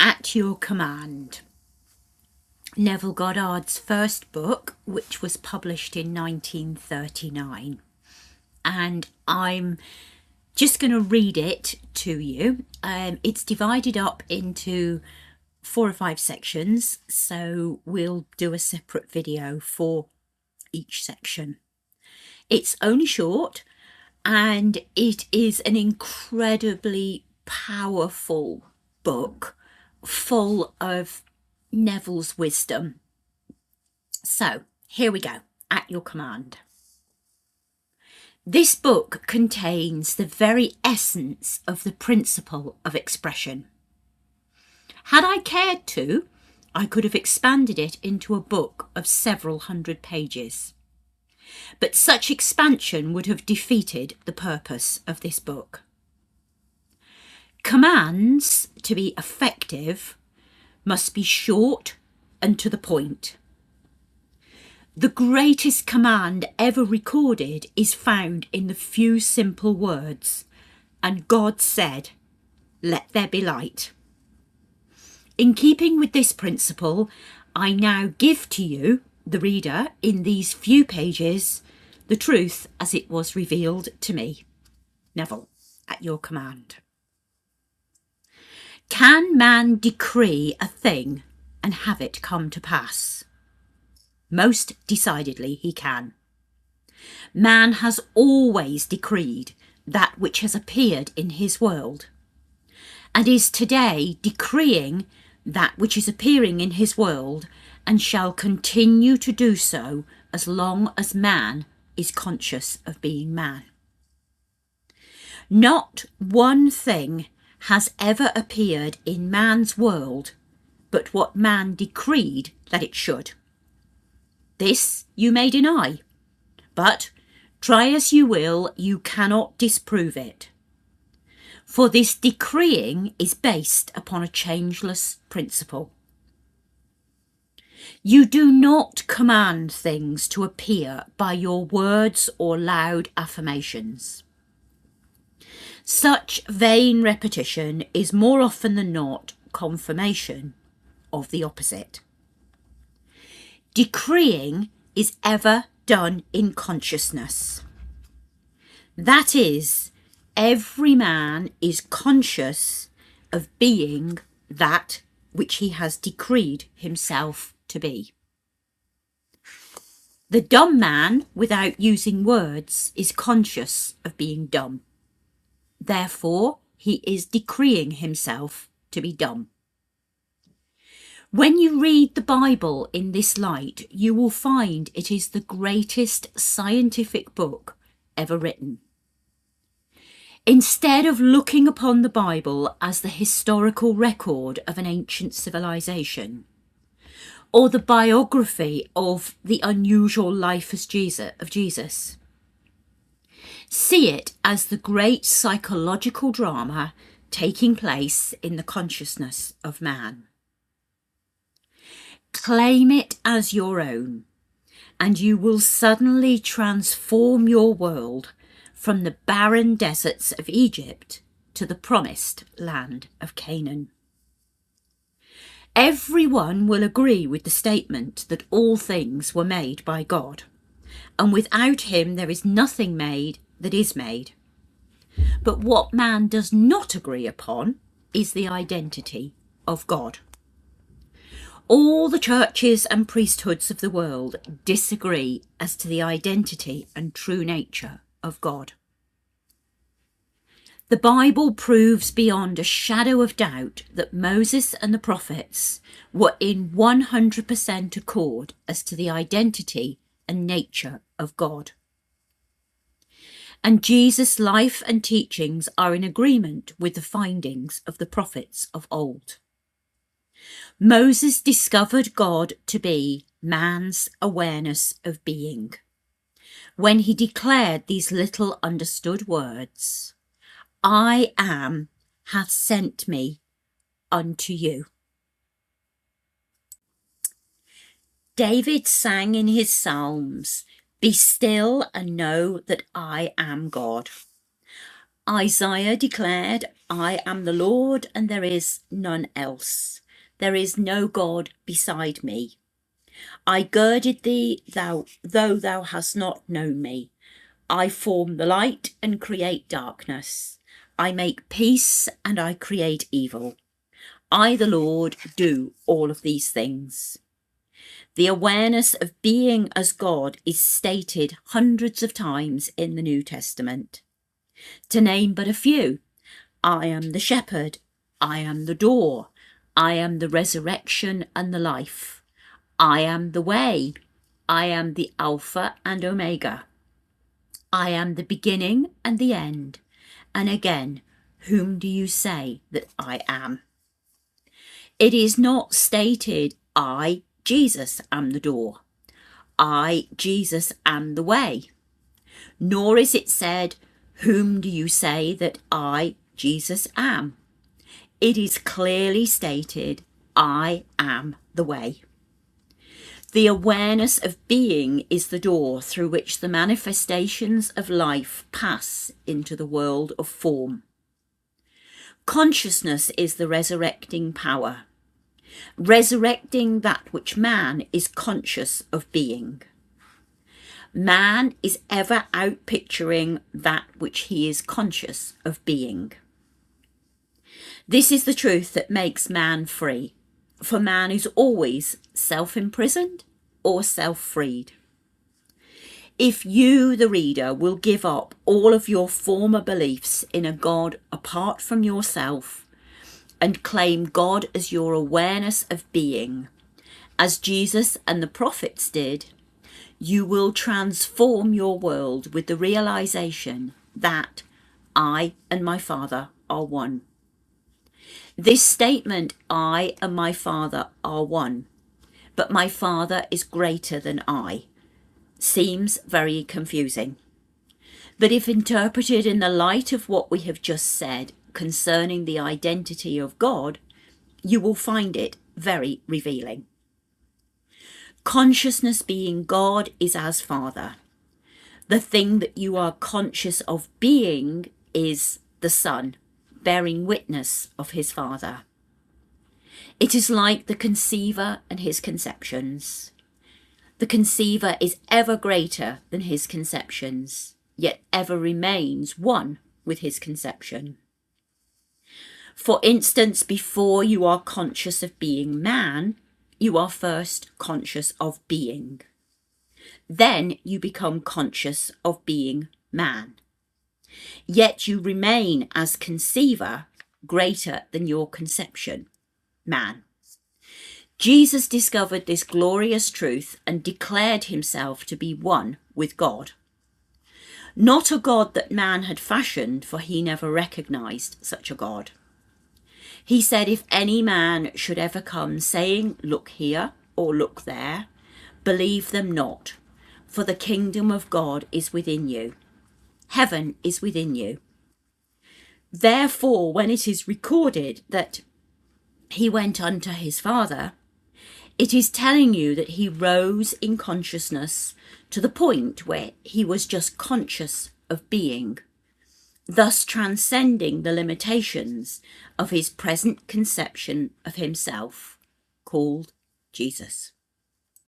At Your Command. Neville Goddard's first book, which was published in 1939. And I'm just going to read it to you. It's divided up into 4 or 5 sections, so we'll do a separate video for each section. It's only short, and it is an incredibly powerful book full of Neville's wisdom. So here we go, At Your Command. This book contains the very essence of the principle of expression. Had I cared to, I could have expanded it into a book of several hundred pages. But such expansion would have defeated the purpose of this book. Commands, to be effective, must be short and to the point. The greatest command ever recorded is found in the few simple words, "And God said, let there be light." In keeping with this principle, I now give to you, the reader, in these few pages, the truth as it was revealed to me. Neville, at your command. Can man decree a thing and have it come to pass? Most decidedly he can. Man has always decreed that which has appeared in his world, and is today decreeing that which is appearing in his world, and shall continue to do so as long as man is conscious of being man. Not one thing has ever appeared in man's world but what man decreed that it should. This you may deny, but try as you will, you cannot disprove it. For this decreeing is based upon a changeless principle. You do not command things to appear by your words or loud affirmations. Such vain repetition is more often than not confirmation of the opposite. Decreeing is ever done in consciousness. That is, every man is conscious of being that which he has decreed himself to be. The dumb man, without using words, is conscious of being dumb. Therefore, he is decreeing himself to be dumb. When you read the Bible in this light, you will find it is the greatest scientific book ever written. Instead of looking upon the Bible as the historical record of an ancient civilization, or the biography of the unusual life of Jesus, see it as the great psychological drama taking place in the consciousness of man. Claim it as your own, and you will suddenly transform your world from the barren deserts of Egypt to the promised land of Canaan. Everyone will agree with the statement that all things were made by God, and without him there is nothing made that is made. But what man does not agree upon is the identity of God. All the churches and priesthoods of the world disagree as to the identity and true nature of God. The Bible proves beyond a shadow of doubt that Moses and the prophets were in 100% accord as to the identity and nature of God. And Jesus' life and teachings are in agreement with the findings of the prophets of old. Moses discovered God to be man's awareness of being when he declared these little understood words, "I am hath sent me unto you." David sang in his Psalms, "Be still and know that I am God. Isaiah declared, I am the Lord and there is none else. There is no God beside me. I girded thee, though thou hast not known me. I form the light and create darkness. I make peace and I create evil. I, the Lord, do all of these things. The awareness of being as God is stated hundreds of times in the New Testament. To name but a few, I am the shepherd, I am the door, I am the resurrection and the life, I am the way, I am the Alpha and Omega, I am the beginning and the end, and again, whom do you say that I am? It is not stated, I, Jesus, am the door, I, Jesus, am the way, nor is it said, whom do you say that I, Jesus, am? It is clearly stated, I am the way. The awareness of being is the door through which the manifestations of life pass into the world of form. Consciousness is the resurrecting power, resurrecting that which man is conscious of being. Man is ever outpicturing that which he is conscious of being. This is the truth that makes man free, for man is always self-imprisoned or self-freed. If you, the reader, will give up all of your former beliefs in a God apart from yourself and claim God as your awareness of being, as Jesus and the prophets did, you will transform your world with the realization that I and my Father are one. This statement, I and my Father are one, but my Father is greater than I, seems very confusing. But if interpreted in the light of what we have just said concerning the identity of God, you will find it very revealing. Consciousness being God is as Father. The thing that you are conscious of being is the Son, bearing witness of his Father. It is like the conceiver and his conceptions. The conceiver is ever greater than his conceptions, yet ever remains one with his conception. For instance, before you are conscious of being man, you are first conscious of being. Then you become conscious of being man. Yet you remain as conceiver greater than your conception, man. Jesus discovered this glorious truth and declared himself to be one with God. Not a God that man had fashioned, for he never recognized such a God. He said, if any man should ever come saying, look here or look there, believe them not, for the kingdom of God is within you. Heaven is within you. Therefore, when it is recorded that he went unto his Father, it is telling you that he rose in consciousness to the point where he was just conscious of being, thus transcending the limitations of his present conception of himself, called Jesus.